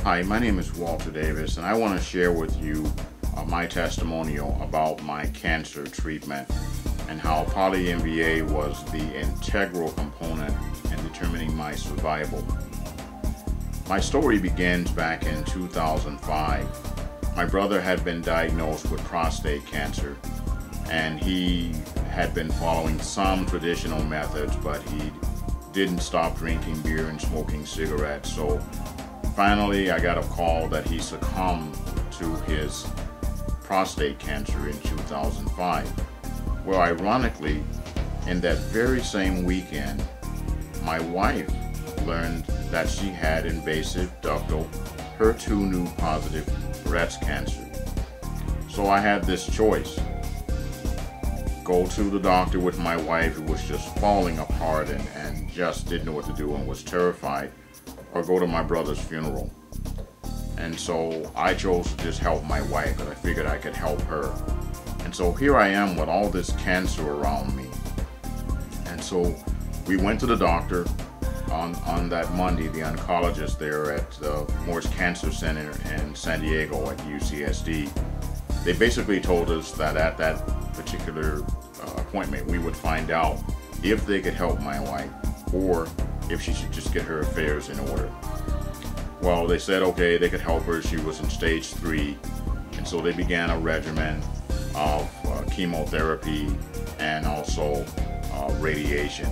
Hi, my name is Walter Davis, and I want to share with you my testimonial about my cancer treatment and how Poly MVA was the integral component in determining my survival. My story begins back in 2005. My brother had been diagnosed with prostate cancer, and he had been following some traditional methods, but he didn't stop drinking beer and smoking cigarettes. So finally, I got a call that he succumbed to his prostate cancer in 2005. Well, ironically, in that very same weekend, my wife learned that she had invasive ductal HER2 positive breast cancer. So I had this choice: go to the doctor with my wife, who was just falling apart and just didn't know what to do and was terrified, or go to my brother's funeral. And so I chose to just help my wife, because I figured I could help her. And so here I am with all this cancer around me. And so we went to the doctor on that Monday, the oncologist there at the Morris Cancer Center in San Diego at UCSD. They basically told us that at that particular appointment we would find out if they could help my wife or if she should just get her affairs in order. Well, they said okay, they could help her. She was in stage 3, and so they began a regimen of chemotherapy and also radiation.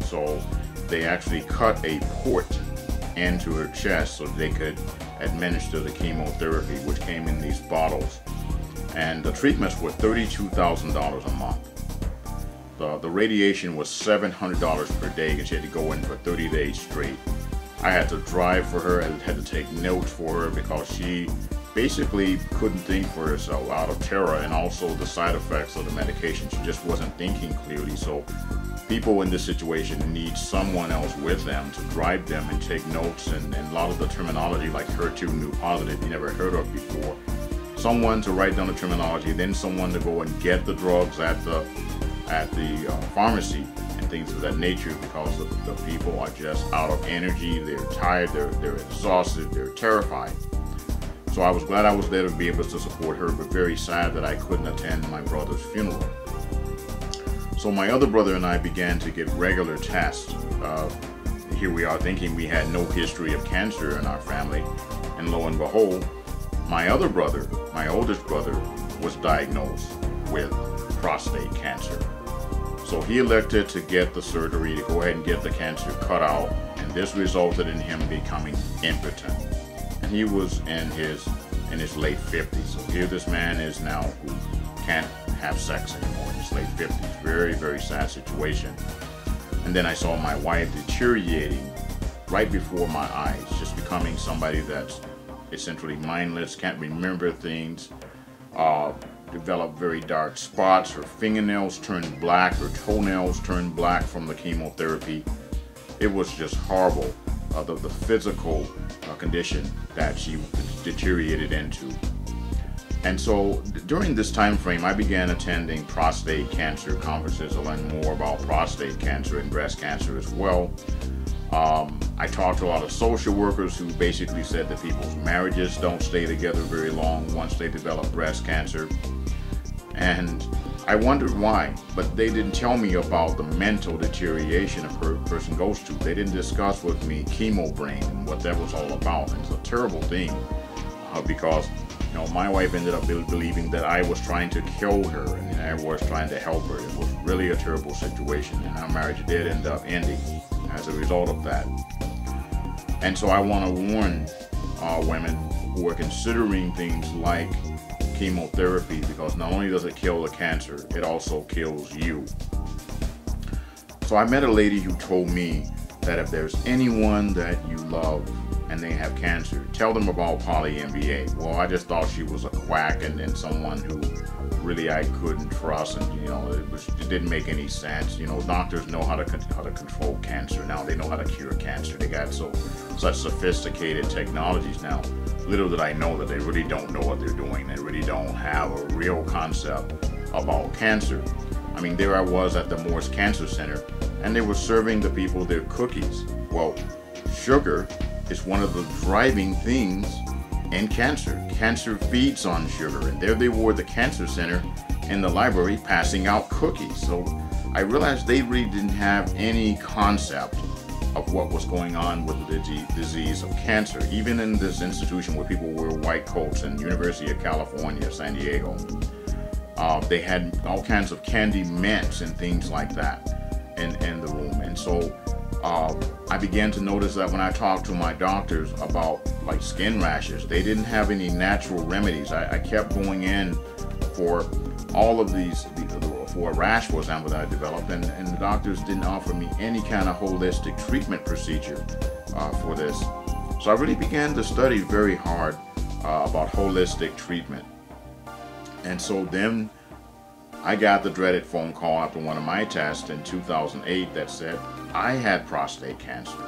So they actually cut a port into her chest so they could administer the chemotherapy, which came in these bottles. And the treatments were $32,000 a month. The radiation was $700 per day, and she had to go in for 30 days straight. I had to drive for her and had to take notes for her because she basically couldn't think for herself out of terror, and also the side effects of the medication. She just wasn't thinking clearly. So people in this situation need someone else with them to drive them and take notes, and a lot of the terminology like HER2 positive you never heard of before. Someone to write down the terminology, then someone to go and get the drugs at the pharmacy and things of that nature, because the people are just out of energy. They're tired, they're exhausted, they're terrified. So I was glad I was there to be able to support her, but very sad that I couldn't attend my brother's funeral. So my other brother and I began to get regular tests. Here we are thinking we had no history of cancer in our family, and lo and behold, my other brother, my oldest brother, was diagnosed with prostate cancer. So he elected to get the surgery to go ahead and get the cancer cut out, and this resulted in him becoming impotent. And he was in his late 50s. So here this man is now who can't have sex anymore in his late 50s. Very, very sad situation. And then I saw my wife deteriorating right before my eyes, just becoming somebody that's essentially mindless, can't remember things, developed very dark spots. Her fingernails turned black, her toenails turned black from the chemotherapy. It was just horrible, the physical condition that she deteriorated into. And so during this time frame, I began attending prostate cancer conferences to learn more about prostate cancer and breast cancer as well. I talked to a lot of social workers who basically said that people's marriages don't stay together very long once they develop breast cancer. And I wondered why, but they didn't tell me about the mental deterioration a person goes through. They didn't discuss with me chemo brain and what that was all about. And it's a terrible thing because my wife ended up believing that I was trying to kill her and I was trying to help her. It was really a terrible situation, and our marriage did end up ending as a result of that. And so I want to warn women who are considering things like chemotherapy, because not only does it kill the cancer, it also kills you. So I met a lady who told me that if there's anyone that you love and they have cancer, tell them about Poly MVA. Well, I just thought she was a quack and someone who really I couldn't trust, and it didn't make any sense. Doctors know how to control cancer now. They know how to cure cancer. They got such sophisticated technologies now. Little did I know that they really don't know what they're doing. They really don't have a real concept about cancer. I mean, there I was at the Morris Cancer Center, and they were serving the people their cookies. Well, sugar is one of the driving things in cancer. Cancer feeds on sugar, and there they were at the cancer center in the library passing out cookies. So I realized they really didn't have any concept of what was going on with the disease of cancer. Even in this institution where people wear white coats in University of California, San Diego, they had all kinds of candy mints and things like that in the room. And so I began to notice that when I talked to my doctors about like skin rashes, they didn't have any natural remedies. I kept going in for all of these, for a rash, for example, that I developed, and the doctors didn't offer me any kind of holistic treatment procedure for this. So I really began to study very hard about holistic treatment. And so then I got the dreaded phone call after one of my tests in 2008 that said I had prostate cancer.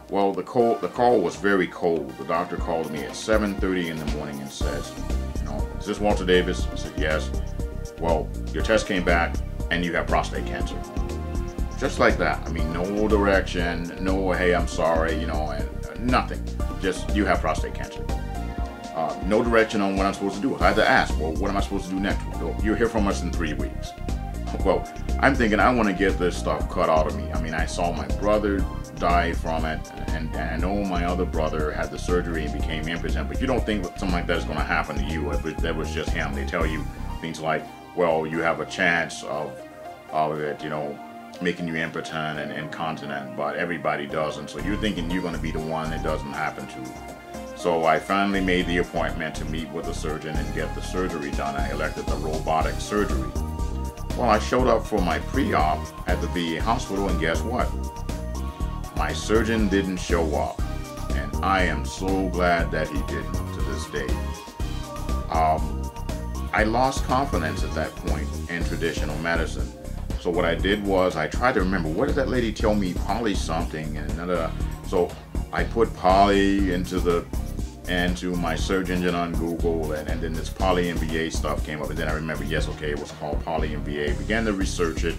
Well, the call was very cold. The doctor called me at 7:30 in the morning and says, "Is this Walter Davis?" I said, "Yes." "Well, your test came back and you have prostate cancer." Just like that. I mean, no direction, no, "Hey, I'm sorry," and nothing. Just, "You have prostate cancer." No direction on what I'm supposed to do. I had to ask, "Well, what am I supposed to do next?" "Well, you'll hear from us in 3 weeks." Well, I'm thinking I want to get this stuff cut out of me. I mean, I saw my brother die from it, and I know my other brother had the surgery and became impotent, but you don't think something like that is going to happen to you. That was just him. They tell you things like, "Well, you have a chance of it, making you impotent and incontinent, but everybody doesn't." So you're thinking you're going to be the one it doesn't happen to. So I finally made the appointment to meet with a surgeon and get the surgery done. I elected the robotic surgery. Well, I showed up for my pre-op at the VA hospital, and guess what? My surgeon didn't show up, and I am so glad that he didn't to this day. I lost confidence at that point in traditional medicine. So what I did was I tried to remember, what did that lady tell me? Poly something, and so I put Poly into my search engine on Google, and then this Poly MVA stuff came up, and then I remember, yes, okay, it was called Poly MVA. Began to research it.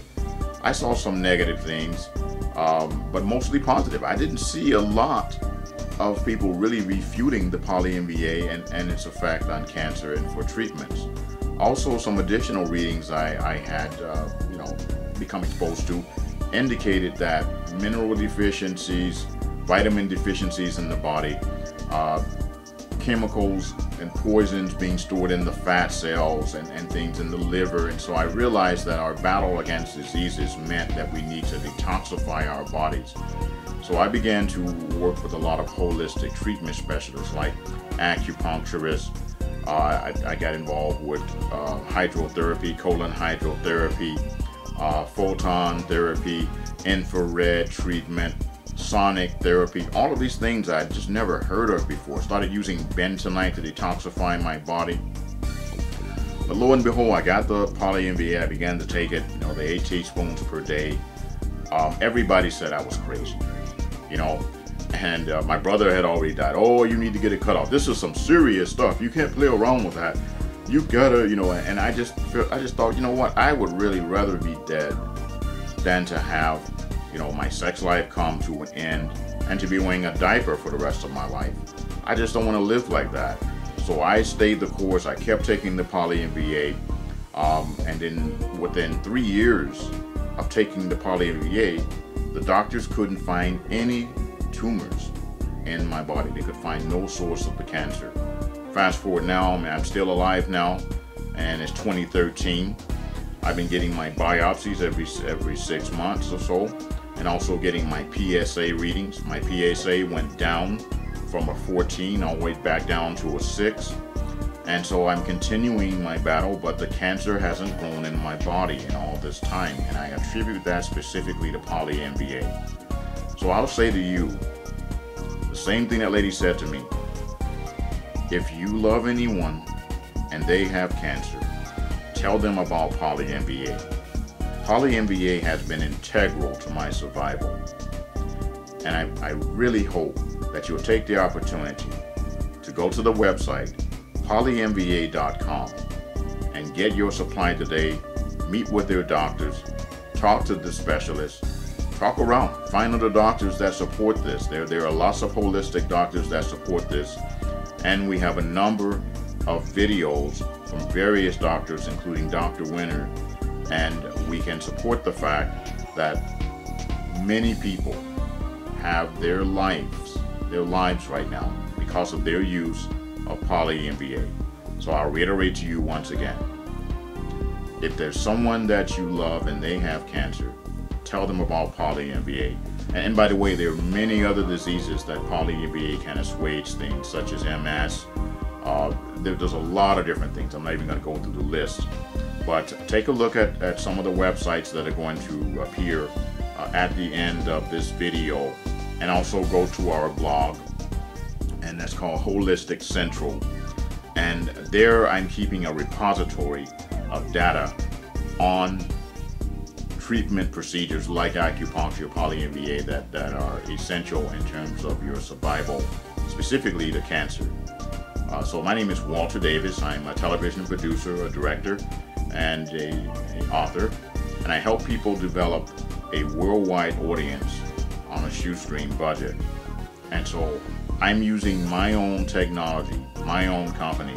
I saw some negative things, but mostly positive. I didn't see a lot of people really refuting the Poly MVA and its effect on cancer and for treatments. Also, some additional readings I had become exposed to indicated that mineral deficiencies, vitamin deficiencies in the body, chemicals and poisons being stored in the fat cells and things in the liver. And so I realized that our battle against diseases meant that we need to detoxify our bodies. So I began to work with a lot of holistic treatment specialists like acupuncturists. I got involved with hydrotherapy, colon hydrotherapy, photon therapy, infrared treatment, sonic therapy, all of these things I just never heard of before. Started using bentonite to detoxify my body. But lo and behold, I got the Poly MVA. I began to take it, the 8 teaspoons per day. Everybody said I was crazy, and my brother had already died. "Oh, you need to get it cut off. This is some serious stuff. You can't play around with that. You gotta, and I just thought, what? I would really rather be dead than to have my sex life come to an end and to be wearing a diaper for the rest of my life. I just don't want to live like that." So I stayed the course. I kept taking the Poly MVA, and then within 3 years of taking the Poly MVA, the doctors couldn't find any tumors in my body. They could find no source of the cancer. Fast forward now, I'm still alive now, and it's 2013. I've been getting my biopsies every 6 months or so, and also getting my PSA readings. My PSA went down from a 14 all the way back down to a 6. And so I'm continuing my battle, but the cancer hasn't grown in my body in all this time. And I attribute that specifically to Poly MVA. So I'll say to you, the same thing that lady said to me. If you love anyone and they have cancer, tell them about Poly MVA. Poly MVA has been integral to my survival. And I really hope that you'll take the opportunity to go to the website, polymva.com, and get your supply today, meet with their doctors, talk to the specialists, talk around, find other doctors that support this. There are lots of holistic doctors that support this, and we have a number of videos from various doctors, including Dr. Winter, and we can support the fact that many people have their lives right now because of their use of Poly MVA. So I'll reiterate to you once again, if there's someone that you love and they have cancer, tell them about Poly MVA. And by the way, there are many other diseases that Poly MVA can assuage things, such as MS. There's a lot of different things. I'm not even going to go through the list. But take a look at some of the websites that are going to appear at the end of this video. And also go to our blog, and that's called Holistic Central. And there I'm keeping a repository of data on treatment procedures like acupuncture, Poly MVA, that are essential in terms of your survival, specifically to cancer. So my name is Walter Davis. I'm a television producer, a director, and a author, and I help people develop a worldwide audience on a shoestring budget. And so I'm using my own technology, my own company,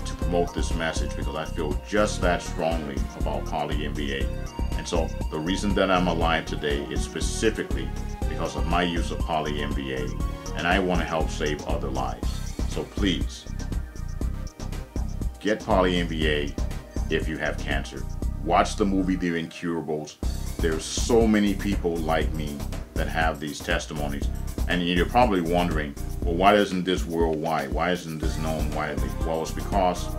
to promote this message because I feel just that strongly about Poly MVA. And so the reason that I'm alive today is specifically because of my use of Poly MVA, and I want to help save other lives. So please, get Poly MVA if you have cancer. Watch the movie The Incurables. There's so many people like me that have these testimonies. And you're probably wondering, well, why isn't this worldwide? Why isn't this known widely? Well, it's because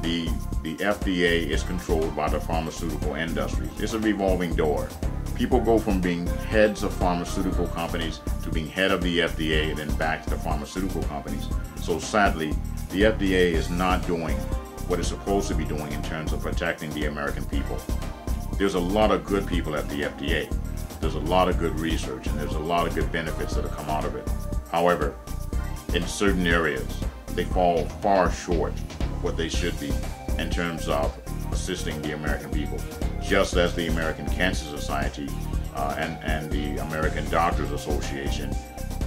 the FDA is controlled by the pharmaceutical industry. It's a revolving door. People go from being heads of pharmaceutical companies to being head of the FDA and then back to the pharmaceutical companies. So sadly, the FDA is not doing what it's supposed to be doing in terms of protecting the American people. There's a lot of good people at the FDA. There's a lot of good research, and there's a lot of good benefits that have come out of it. However, in certain areas, they fall far short of what they should be in terms of assisting the American people. Just as the American Cancer Society and the American Doctors Association,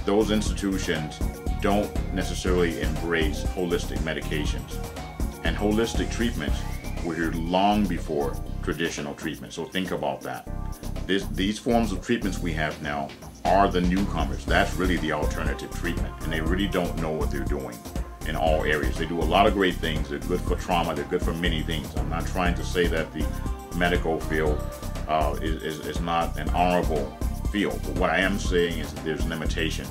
those institutions don't necessarily embrace holistic medications. And holistic treatments were here long before traditional treatment. So think about that. These forms of treatments we have now are the newcomers. That's really the alternative treatment, and they really don't know what they're doing in all areas. They do a lot of great things. They're good for trauma. They're good for many things. I'm not trying to say that the medical field is not an honorable field, but what I am saying is that there's limitations,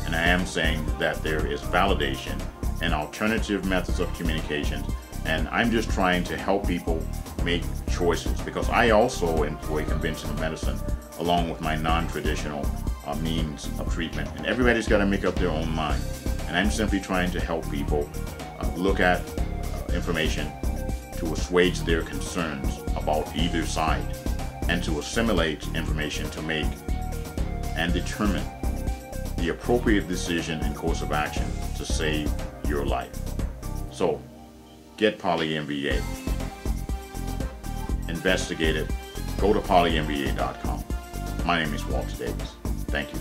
and I am saying that there is validation and alternative methods of communication, and I'm just trying to help people make choices, because I also employ conventional medicine along with my non-traditional means of treatment, and everybody's got to make up their own mind. And I'm simply trying to help people look at information to assuage their concerns about either side, and to assimilate information to make and determine the appropriate decision and course of action to save your life. So get Poly MVA. Investigate it. Go to polymva.com. My name is Walter Davis. Thank you.